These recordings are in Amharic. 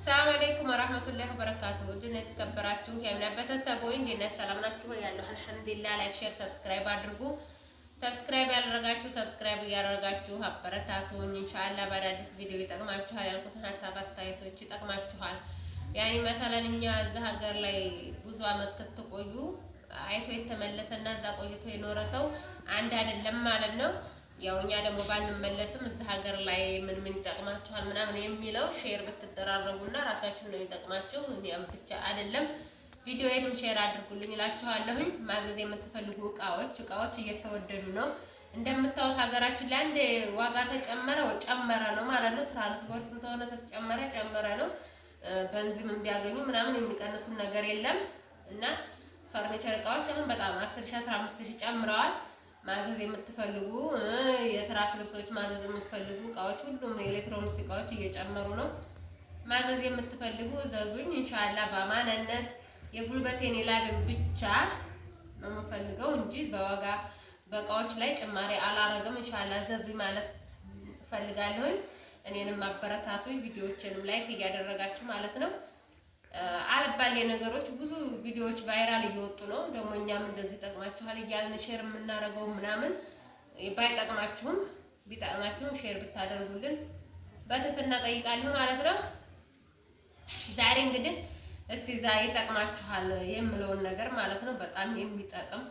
ሰላም አለይኩም ወራህመቱላሂ ወበረካቱሁ። ውድና የተከበራችሁ የእምነት ቤተሰቦች እንዴት ሰላም ናችሁ? ያለው አልሐምዱሊላህ። ላይክ፣ ሼር፣ ሰብስክራይብ አድርጉ። ሰብስክራይብ ያደረጋችሁ ሰብስክራይብ እያደረጋችሁ አበረታቱኝ። ኢንሻአላህ በአዳዲስ ቪዲዮ ይጠቅማችኋል ያልኩትን ሀሳብ አስተያየቶች ይጠቅማችኋል። ያኔ መተለን እኛ እዚህ ሀገር ላይ ብዙ አመት ተቆዩ አይቶ የተመለሰና እዛ ቆይቶ የኖረ ሰው አንድ አይደለም ማለት ነው። ያው እኛ ደግሞ ባንመለስም እዚህ ሀገር ላይ ምን ይጠቅማችኋል ምናምን የሚለው ሼር ብትደራረጉና ራሳችሁን ነው የሚጠቅማችሁ። እኛም ብቻ አይደለም ቪዲዮዬንም ሼር አድርጉልኝ እላችኋለሁኝ። ማዘዝ የምትፈልጉ እቃዎች እየተወደዱ ነው። እንደምታዩት ሀገራችን ላይ አንድ ዋጋ ጨመረ ነው ማለት ነው። ትራንስፖርትም ተሆነ ጨመረ ነው። በንዚም ቢያገኙ ምናምን የሚቀንሱን ነገር የለም እና ፈርኒቸር እቃዎች አሁን በጣም 10,000 15,000 ጨምረዋል። ማዘዝ የምትፈልጉ የትራስ ልብሶች ማዘዝ የምትፈልጉ እቃዎች ሁሉም የኤሌክትሮኒክስ እቃዎች እየጨመሩ ነው። ማዘዝ የምትፈልጉ ዘዙኝ ኢንሻአላህ። በአማናነት የጉልበቴን ይላልን ብቻ ነው የምፈልገው እንጂ በዋጋ በእቃዎች ላይ ጭማሪ አላረግም። ኢንሻአላህ ዘዙኝ ማለት ፈልጋለሁኝ። እኔንም አበረታቱኝ፣ ቪዲዮዎችንም ላይክ እያደረጋችሁ ማለት ነው። አልባሌ ነገሮች ብዙ ቪዲዮዎች ቫይራል እየወጡ ነው። ደግሞ እኛም እንደዚህ ጠቅማችኋል እያልን ሼር የምናደርገው ምናምን ባይጠቅማችሁም ቢጠቅማችሁም ሼር ብታደርጉልን በትህትና ጠይቃለሁ ማለት ነው። ዛሬ እንግዲህ እስቲ ይጠቅማችኋል የምለውን ነገር ማለት ነው በጣም የሚጠቅም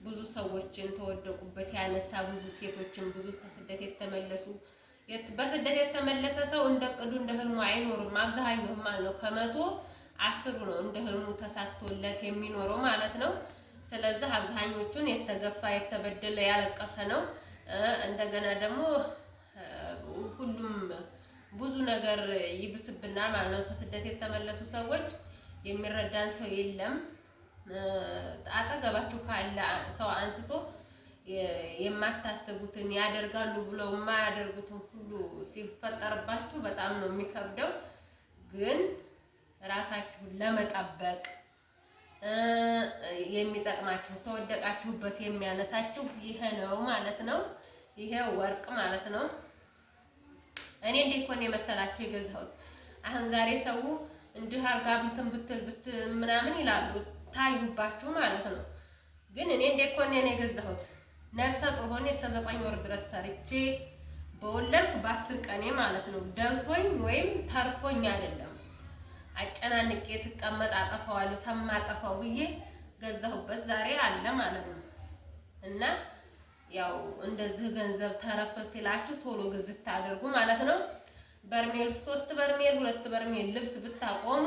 ብዙ ሰዎችን ተወደቁበት ያነሳ ብዙ ሴቶችን ብዙ ከስደት የተመለሱ በስደት የተመለሰ ሰው እንደ ቅዱ እንደ ህልሙ አይኖርም። አብዛኛው ማለት ነው ከመቶ 10 ነው እንደ ህልሙ ተሳክቶለት የሚኖረው ማለት ነው። ስለዚህ አብዛኞቹን የተገፋ የተበደለ ያለቀሰ ነው። እንደገና ደግሞ ሁሉም ብዙ ነገር ይብስብናል ማለት ነው። ከስደት የተመለሱ ሰዎች የሚረዳን ሰው የለም። አጠገባችሁ ካለ ሰው አንስቶ የማታስቡትን ያደርጋሉ ብለው የማያደርጉትን ሁሉ ሲፈጠርባችሁ በጣም ነው የሚከብደው። ግን ራሳችሁን ለመጠበቅ የሚጠቅማችሁ ተወደቃችሁበት የሚያነሳችሁ ይሄ ነው ማለት ነው። ይሄ ወርቅ ማለት ነው። እኔ እንዴት ኮን የመሰላችሁ የገዛሁት አሁን ዛሬ ሰው እንዲህ አርጋ ብትል ምናምን ይላሉ ታዩባችሁ ማለት ነው። ግን እኔ እንዴት ኮን ነው የገዛሁት ነፍሰ ጡር ሆኜ እስከ 9 ወር ድረስ ሰርቼ በወለድኩ በ10 ቀኔ ማለት ነው። ደልቶኝ ወይም ተርፎኝ አይደለም አጨናንቄ ትቀመጥ አጠፋዋለሁ ተማጠፋው ብዬ ገዛሁበት ዛሬ አለ ማለት ነው። እና ያው እንደዚህ ገንዘብ ተረፈ ሲላችሁ ቶሎ ግዝት አድርጉ ማለት ነው። በርሜል 3 በርሜል 2 በርሜል ልብስ ብታቆሙ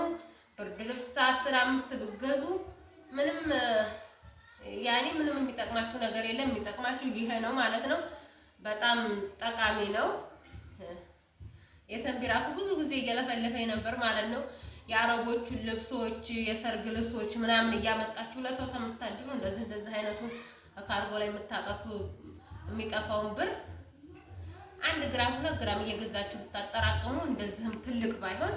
ብርድ ልብስ 10 5 ብትገዙ ምንም የሚጠቅማችሁ ነገር የለም። የሚጠቅማችሁ ይሄ ነው ማለት ነው። በጣም ጠቃሚ ነው። የተንቢ ራሱ ብዙ ጊዜ እየለፈለፈኝ ነበር ማለት ነው። የአረቦቹን ልብሶች የሰርግ ልብሶች ምናምን እያመጣችሁ ለሰው ተምታድሩ እንደዚህ አይነቱ ካርጎ ላይ የምታጠፉ የሚጠፋውን ብር 1 ግራም 2 ግራም እየገዛችሁ ብታጠራቅሙ እንደዚህም ትልቅ ባይሆን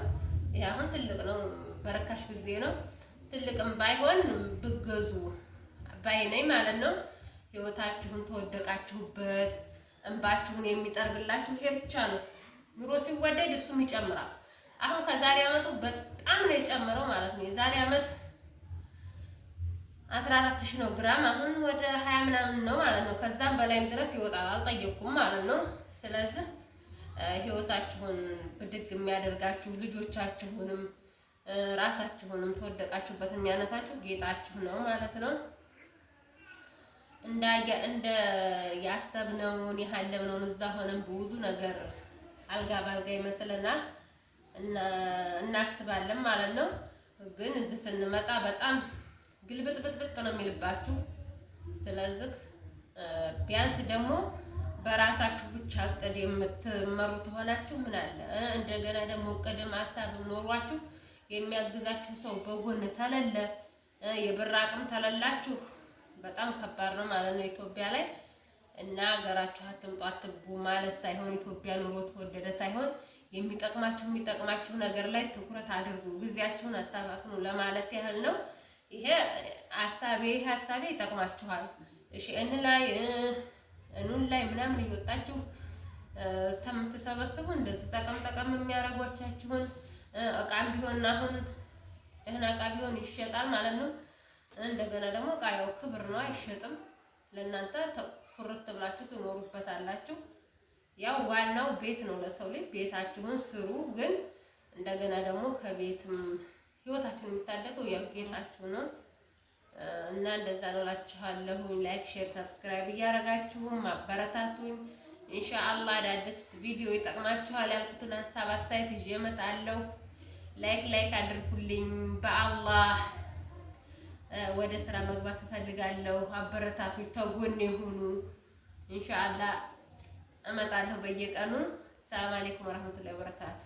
ይሄ አሁን ትልቅ ነው፣ በረካሽ ጊዜ ነው። ትልቅም ባይሆን ብገዙ ባይነኝ ማለት ነው። ህይወታችሁን ተወደቃችሁበት እንባችሁን የሚጠርግላችሁ ይሄ ብቻ ነው። ኑሮ ሲወደድ እሱም ይጨምራል። አሁን ከዛሬ አመቱ በጣም ነው የጨመረው ማለት ነው። የዛሬ አመት 14,000 ነው ግራም፣ አሁን ወደ 20 ምናምን ነው ማለት ነው። ከዛም በላይም ድረስ ይወጣል፣ አልጠየኩም ማለት ነው። ስለዚህ ህይወታችሁን ብድግ የሚያደርጋችሁ ልጆቻችሁንም ራሳችሁንም ተወደቃችሁበት የሚያነሳችሁ ጌጣችሁ ነው ማለት ነው። እንደ ያሰብነውን ያለምነውን እዛ ሆነን ብዙ ነገር አልጋ ባልጋ ይመስለናል እናስባለን ማለት ነው። ግን እዚህ ስንመጣ በጣም ግልብጥብጥብጥ ነው የሚልባችሁ። ስለዚህ ቢያንስ ደግሞ በራሳችሁ ብቻ እቅድ የምትመሩ ተሆናችሁ ምን አለ እንደገና ደግሞ እቅድም ሀሳብም ኖሯችሁ የሚያግዛችሁ ሰው በጎን ተለለ የብር አቅም ተለላችሁ በጣም ከባድ ነው ማለት ነው ኢትዮጵያ ላይ። እና ሀገራችሁ አትምጡ አትግቡ ማለት ሳይሆን ኢትዮጵያ ኑሮ ተወደደ ሳይሆን የሚጠቅማችሁ ነገር ላይ ትኩረት አድርጉ፣ ጊዜያችሁን አታባክኑ ለማለት ያህል ነው። ይሄ ሀሳቤ ይጠቅማችኋል። እሺ እኑን ላይ ምናምን እየወጣችሁ ከምትሰበስቡ እንደዚህ ጠቀም የሚያረጓቻችሁን እቃም ቢሆን አሁን ደህና እቃ ቢሆን ይሸጣል ማለት ነው። እንደገና ደግሞ እቃ ያው ክብር ነው፣ አይሸጥም። ለእናንተ ኩርት ብላችሁ ትኖሩበታላችሁ። ያው ዋናው ቤት ነው። ለሰው ልጅ ቤታችሁን ስሩ። ግን እንደገና ደግሞ ከቤትም ህይወታችሁን የሚታደገው ያው ጌጣችሁ ነው እና እንደዛ ነው እላችኋለሁ። ላይክ፣ ሼር፣ ሰብስክራይብ እያደረጋችሁም አበረታቱኝ። ኢንሻአላህ አዳዲስ ቪዲዮ ይጠቅማችኋል ያልኩትን ሀሳብ አስተያየት ይዤ እመጣለሁ። ላይክ አድርጉልኝ። በአላህ ወደ ስራ መግባት እፈልጋለሁ። አበረታቱኝ፣ ተጎኔ ሁኑ። ኢንሻአላህ እመጣለሁ በየቀኑ። ሰላም አለይኩም ወራህመቱላሂ ወበረካቱ።